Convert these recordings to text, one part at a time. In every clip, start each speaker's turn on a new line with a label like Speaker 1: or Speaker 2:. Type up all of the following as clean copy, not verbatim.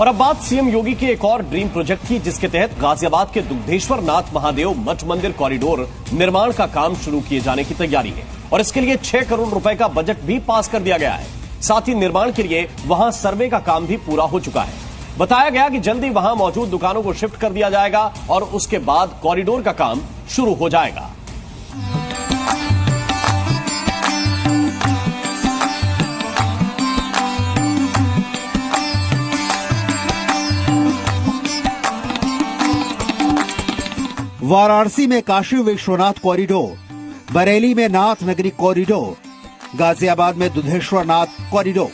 Speaker 1: और अब बात सीएम योगी के एक और ड्रीम प्रोजेक्ट की, जिसके तहत गाजियाबाद के दुग्धेश्वर नाथ महादेव मठ मंदिर कॉरिडोर निर्माण का काम शुरू किए जाने की तैयारी है और इसके लिए 6 करोड़ रुपए का बजट भी पास कर दिया गया है। साथ ही निर्माण के लिए वहां सर्वे का काम भी पूरा हो चुका है। बताया गया कि जल्दी वहां मौजूद दुकानों को शिफ्ट कर दिया जाएगा और उसके बाद कॉरिडोर का काम शुरू हो जाएगा।
Speaker 2: वाराणसी में काशी विश्वनाथ कॉरिडोर, बरेली में नाथ नगरी कॉरिडोर, गाजियाबाद में दुधेश्वर नाथ कॉरिडोर,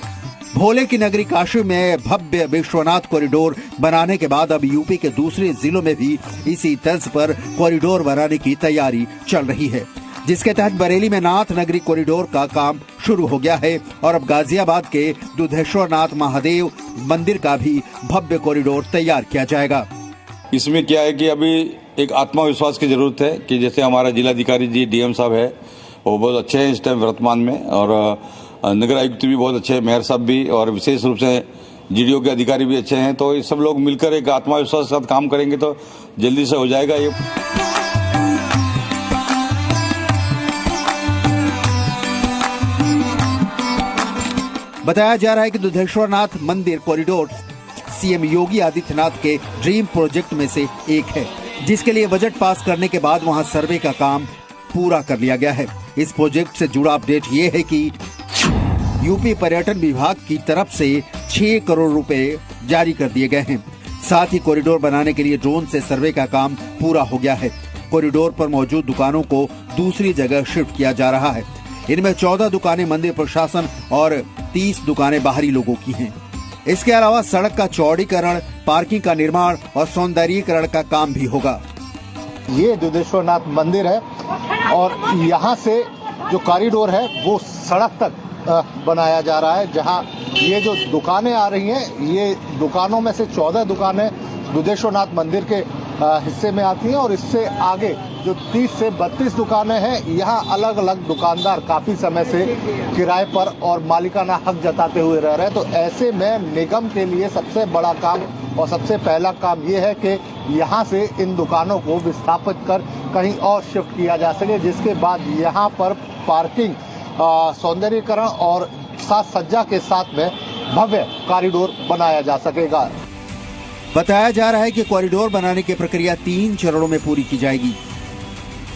Speaker 2: भोले की नगरी काशी में भव्य विश्वनाथ कॉरिडोर बनाने के बाद अब यूपी के दूसरे जिलों में भी इसी तर्ज पर कॉरिडोर बनाने की तैयारी चल रही है, जिसके तहत बरेली में नाथ नगरी कॉरिडोर का काम शुरू हो गया है और अब गाजियाबाद के दुधेश्वर नाथ महादेव मंदिर का भी भव्य कॉरिडोर तैयार किया जाएगा।
Speaker 3: इसमें क्या है कि अभी एक आत्मविश्वास की जरूरत है कि जैसे हमारा जिलाधिकारी जी डीएम साहब है वो बहुत अच्छे हैं इस टाइम वर्तमान में, और नगर आयुक्त भी बहुत अच्छे हैं, मेयर साहब भी, और विशेष रूप से जीडीओ के अधिकारी भी अच्छे हैं। तो ये सब लोग मिलकर एक आत्मविश्वास के साथ काम करेंगे तो जल्दी से हो जाएगा ये।
Speaker 2: बताया जा रहा है कि दुधेश्वर नाथ मंदिर कॉरिडोर सीएम योगी आदित्यनाथ के ड्रीम प्रोजेक्ट में से एक है, जिसके लिए बजट पास करने के बाद वहां सर्वे का काम पूरा कर लिया गया है। इस प्रोजेक्ट से जुड़ा अपडेट ये है कि यूपी पर्यटन विभाग की तरफ से 6 करोड़ रुपए जारी कर दिए गए हैं। साथ ही कॉरिडोर बनाने के लिए ड्रोन से सर्वे का काम पूरा हो गया है। कॉरिडोर पर मौजूद दुकानों को दूसरी जगह शिफ्ट किया जा रहा है। इनमें 14 दुकानें मंदिर प्रशासन और 30 दुकानें बाहरी लोगों की हैं। इसके अलावा सड़क का चौड़ीकरण, पार्किंग का निर्माण और सौंदर्यीकरण का काम भी होगा।
Speaker 4: ये दुधेश्वर नाथ मंदिर है और यहाँ से जो कॉरिडोर है वो सड़क तक बनाया जा रहा है। जहाँ ये जो दुकानें आ रही हैं, ये दुकानों में से 14 दुकानें दुधेश्वर नाथ मंदिर के हिस्से में आती हैं और इससे आगे जो 30 से 32 दुकानें हैं, यहाँ अलग अलग दुकानदार काफी समय से किराए पर और मालिकाना हक जताते हुए रह रहे हैं। तो ऐसे में निगम के लिए सबसे बड़ा काम और सबसे पहला काम ये है कि यहाँ से इन दुकानों को विस्थापित कर कहीं और शिफ्ट किया जा सके, जिसके बाद यहाँ पर पार्किंग, सौंदर्यीकरण और साज सज्जा के साथ में भव्य कॉरिडोर बनाया जा सकेगा।
Speaker 2: बताया जा रहा है कि कॉरिडोर बनाने की प्रक्रिया 3 चरणों में पूरी की जाएगी,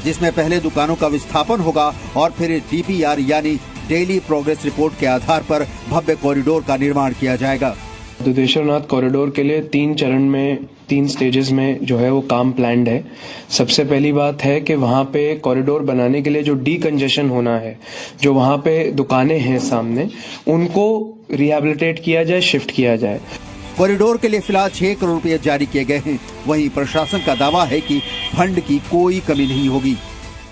Speaker 2: जिसमें पहले दुकानों का विस्थापन होगा और फिर डीपीआर यानी डेली प्रोग्रेस रिपोर्ट के आधार पर भव्य कॉरिडोर का निर्माण किया जाएगा।
Speaker 5: दुधेश्वर नाथ कॉरिडोर के लिए 3 चरण में 3 स्टेजेस में जो है वो काम प्लान्ड है। सबसे पहली बात है कि वहाँ पे कॉरिडोर बनाने के लिए जो डीकंजेशन होना है, जो वहाँ पे दुकानें हैं सामने, उनको रिहैबिलिटेट किया जाए, शिफ्ट किया जाए।
Speaker 2: कॉरिडोर के लिए फिलहाल 6 करोड़ रुपए जारी किए गए हैं। वहीं प्रशासन का दावा है कि फंड की कोई कमी नहीं होगी।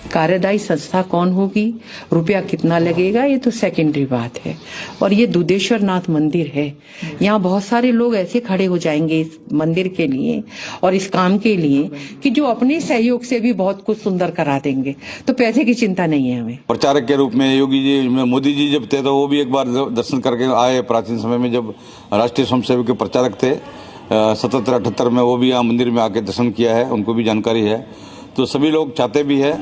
Speaker 6: कार्यदायी संस्था कौन होगी, रुपया कितना लगेगा, ये तो सेकेंडरी बात है। और ये दुधेश्वर नाथ मंदिर है, यहाँ बहुत सारे लोग ऐसे खड़े हो जाएंगे इस मंदिर के लिए और इस काम के लिए कि जो अपने सहयोग से भी बहुत कुछ सुंदर करा देंगे। तो पैसे की चिंता नहीं है हमें।
Speaker 3: प्रचारक के रूप में योगी जी, मोदी जी जब थे तो वो भी एक बार दर्शन करके आए। प्राचीन समय में जब राष्ट्रीय स्वयंसेवक के प्रचारक थे 77-78 में, वो भी यहाँ मंदिर में आके दर्शन किया है, उनको भी जानकारी है। तो सभी लोग चाहते भी है।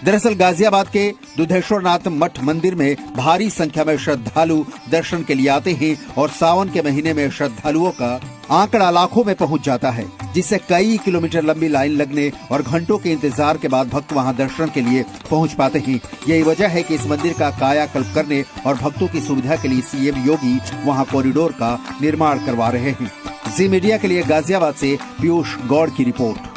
Speaker 2: दरअसल गाजियाबाद के दुधेश्वर नाथ मठ मंदिर में भारी संख्या में श्रद्धालु दर्शन के लिए आते हैं और सावन के महीने में श्रद्धालुओं का आंकड़ा लाखों में पहुंच जाता है, जिससे कई किलोमीटर लंबी लाइन लगने और घंटों के इंतजार के बाद भक्त वहां दर्शन के लिए पहुंच पाते हैं। यही वजह है कि इस मंदिर का कायाकल्प करने और भक्तों की सुविधा के लिए सीएम योगी वहां कॉरिडोर का निर्माण करवा रहे हैं। जी मीडिया के लिए गाजियाबाद से पीयूष गौड़ की रिपोर्ट।